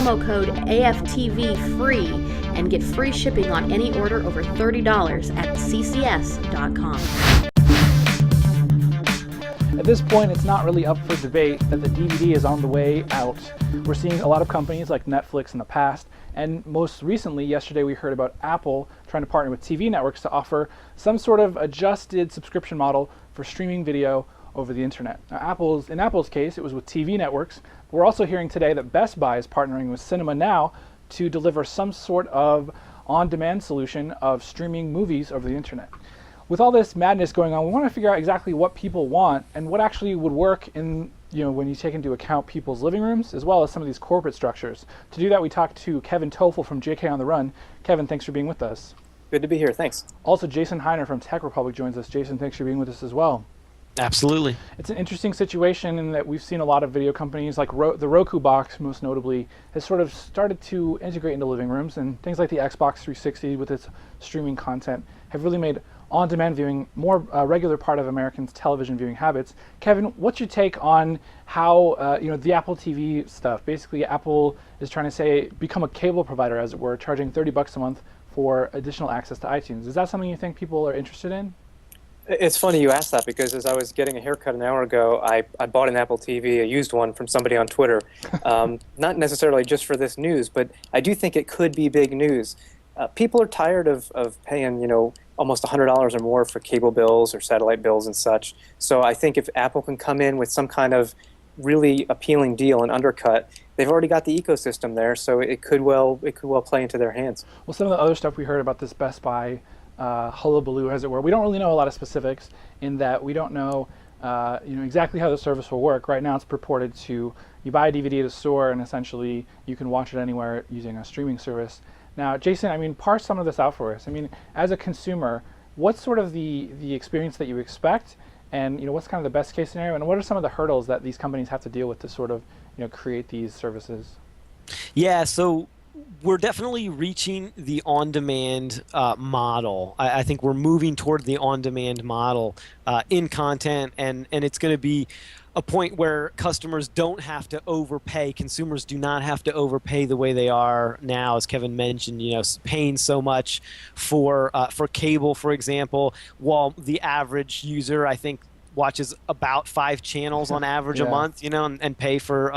promo code AFTV free and get free shipping on any order over $30 at ccs.com. At this point, it's not really up for debate that the DVD is on the way out. We're seeing a lot of companies like Netflix in the past, and most recently, yesterday, we heard about Apple trying to partner with TV networks to offer some sort of adjusted subscription model for streaming video over the internet. Now, in Apple's case, it was with TV networks. We're also hearing today that Best Buy is partnering with Cinema Now to deliver some sort of on-demand solution of streaming movies over the internet. With all this madness going on, we want to figure out exactly what people want and what actually would work in, when you take into account people's living rooms, as well as some of these corporate structures. To do that, we talked to Kevin Tofel from jkOnTheRun. Kevin, thanks for being with us. Good to be here, thanks. Also, Jason Hiner from Tech Republic joins us. Jason, thanks for being with us as well. Absolutely. It's an interesting situation in that we've seen a lot of video companies, like the Roku box most notably, has sort of started to integrate into living rooms, and things like the Xbox 360 with its streaming content have really made on-demand viewing more regular part of Americans' television viewing habits. Kevin, what's your take on how the Apple TV stuff? Basically, Apple is trying to become a cable provider, as it were, charging $30 a month for additional access to iTunes. Is that something you think people are interested in? It's funny you asked that, because as I was getting a haircut an hour ago, I bought an Apple TV, a used one, from somebody on Twitter. Not necessarily just for this news, but I do think it could be big news. People are tired of paying, almost $100 or more for cable bills or satellite bills and such. So I think if Apple can come in with some kind of really appealing deal and undercut, they've already got the ecosystem there, so it could well play into their hands. Well, some of the other stuff we heard about this Best Buy hullabaloo, as it were, we don't really know a lot of specifics in that we don't know exactly how the service will work. Right now it's purported to, you buy a DVD at a store and essentially you can watch it anywhere using a streaming service. Now, Jason, parse some of this out for us. As a consumer, what's sort of the experience that you expect, and what's kind of the best case scenario, and what are some of the hurdles that these companies have to deal with to sort of create these services? Yeah, so we're definitely reaching the on-demand model. I think we're moving toward the on-demand model in content, and it's going to be a point where customers don't have to overpay. Consumers do not have to overpay the way they are now, as Kevin mentioned. Paying so much for cable, for example, while the average user, I think, watches about 5 channels on average a month, and pay for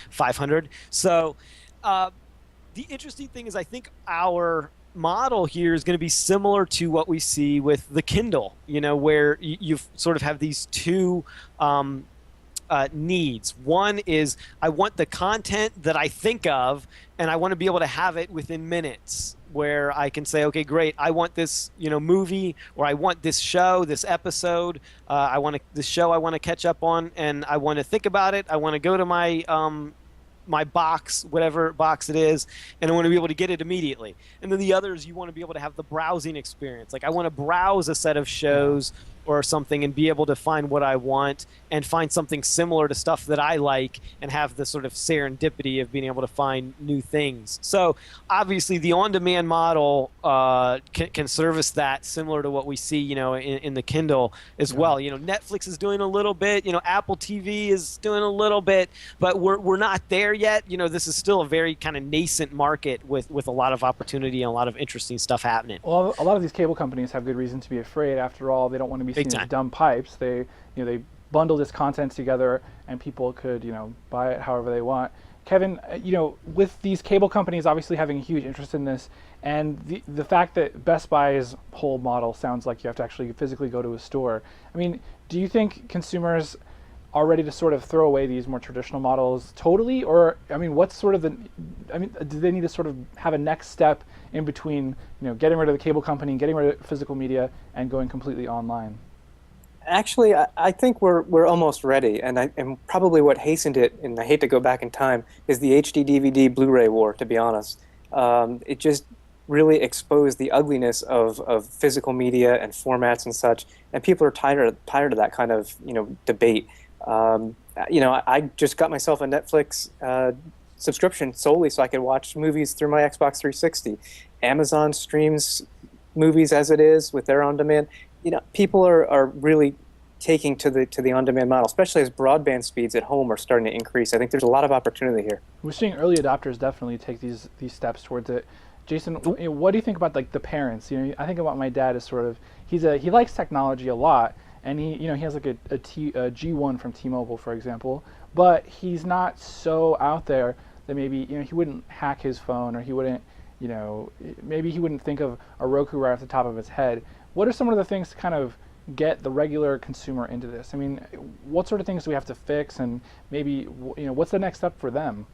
500. So the interesting thing is, I think our model here is going to be similar to what we see with the Kindle, where you sort of have these two needs. One is, I want the content that I think of, and I want to be able to have it within minutes, where I can say, okay, great, I want this movie, or I want this show, this episode, this show I want to catch up on, and I want to think about it. I want to go to my my box, whatever box it is, and I want to be able to get it immediately. And then the other is, you want to be able to have the browsing experience. Like, I want to browse a set of shows or something and be able to find what I want and find something similar to stuff that I like, and have the sort of serendipity of being able to find new things. So obviously the on-demand model can service that, similar to what we see in the Kindle as well. Netflix is doing a little bit, Apple TV is doing a little bit, but we're not there yet. This is still a very kind of nascent market with a lot of opportunity and a lot of interesting stuff happening. Well, a lot of these cable companies have good reason to be afraid. After all, they don't want to be seen as dumb pipes. They bundle this content together, and people could buy it however they want. Kevin, with these cable companies obviously having a huge interest in this, and the fact that Best Buy's whole model sounds like you have to actually physically go to a store, do you think consumers are ready to sort of throw away these more traditional models totally, or what's sort of do they need to sort of have a next step in between getting rid of the cable company, getting rid of physical media, and going completely online? Actually, I think we're almost ready, and probably what hastened it, and I hate to go back in time, is the HD DVD Blu-ray war, to be honest. It just really exposed the ugliness of physical media and formats and such, and people are tired of that kind of debate. I just got myself a Netflix subscription solely so I could watch movies through my Xbox 360. Amazon streams movies as it is with their on-demand. People are really taking to the on-demand model, especially as broadband speeds at home are starting to increase. I think there's a lot of opportunity here. We're seeing early adopters definitely take these steps towards it. Jason, what do you think about like the parents? I think about my dad as sort of he likes technology a lot, and he has like a G1 from T-Mobile, for example, but he's not so out there that maybe he wouldn't hack his phone, or he wouldn't maybe he wouldn't think of a Roku right off the top of his head. What are some of the things to kind of get the regular consumer into this? I mean, what sort of things do we have to fix, and maybe what's the next step for them?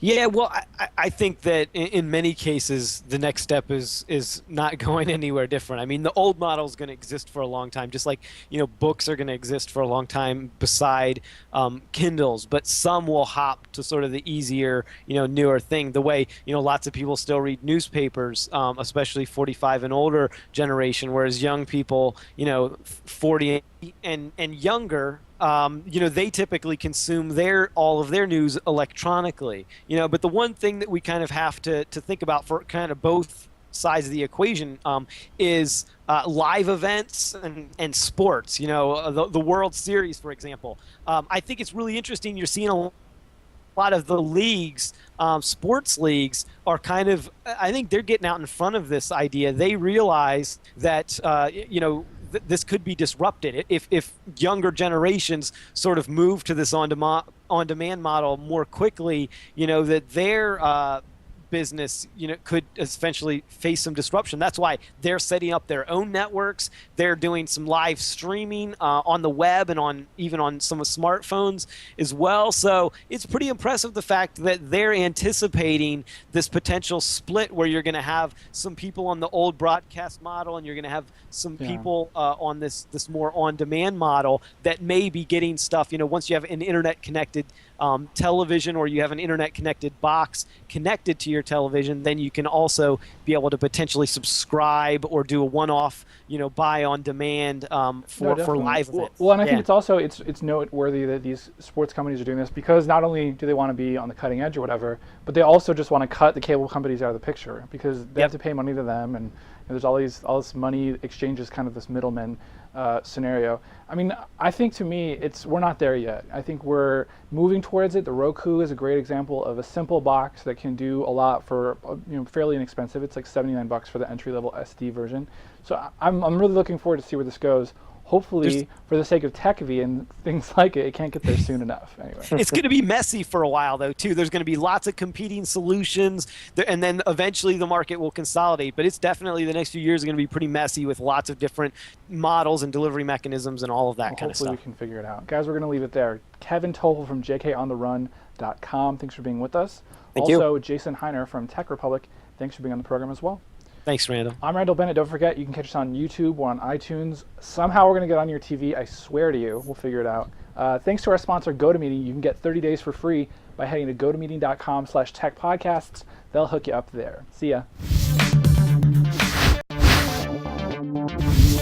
Yeah, well, I think that in many cases the next step is not going anywhere different. I mean, the old model is going to exist for a long time, just like books are going to exist for a long time beside Kindles. But some will hop to sort of the easier, newer thing. The way lots of people still read newspapers, especially 45 and older generation, whereas young people, 40 and younger. They typically consume all of their news electronically. But the one thing that we kind of have to think about for kind of both sides of the equation is live events and sports. The World Series, for example. I think it's really interesting. You're seeing a lot of the leagues, sports leagues, are kind of, I think they're getting out in front of this idea. They realize that, this could be disrupted if younger generations sort of move to this on-demand model more quickly. That their business could essentially face some disruption. That's why they're setting up their own networks. They're doing some live streaming on the web and even on some smartphones as well. So it's pretty impressive, the fact that they're anticipating this potential split where you're going to have some people on the old broadcast model and you're going to have some people on this more on-demand model that may be getting stuff. Once you have an internet connected television, or you have an internet connected box connected to your television, then you can also be able to potentially subscribe or do a one-off buy on demand for live events. Well, and I think it's also it's noteworthy that these sports companies are doing this, because not only do they want to be on the cutting edge or whatever, but they also just want to cut the cable companies out of the picture, because they have to pay money to them, and there's all this money exchanges, kind of this middleman scenario. I mean, I think to me, we're not there yet. I think we're moving towards it. The Roku is a great example of a simple box that can do a lot for fairly inexpensive. It's like $79 for the entry-level SD version. So I'm really looking forward to see where this goes. Hopefully, for the sake of TechV and things like it can't get there soon enough. Anyway, it's going to be messy for a while, though, too. There's going to be lots of competing solutions, and then eventually the market will consolidate. But it's definitely, the next few years are going to be pretty messy with lots of different models and delivery mechanisms and all of that kind of stuff. Hopefully we can figure it out. Guys, we're going to leave it there. Kevin Tofel from jkOnTheRun.com. Thanks for being with us. Thank you. Also, Jason Hiner from Tech Republic. Thanks for being on the program as well. Thanks, Randall. I'm Randall Bennett. Don't forget, you can catch us on YouTube or on iTunes. Somehow we're going to get on your TV. I swear to you. We'll figure it out. Thanks to our sponsor, GoToMeeting. You can get 30 days for free by heading to gotomeeting.com/techpodcasts. They'll hook you up there. See ya.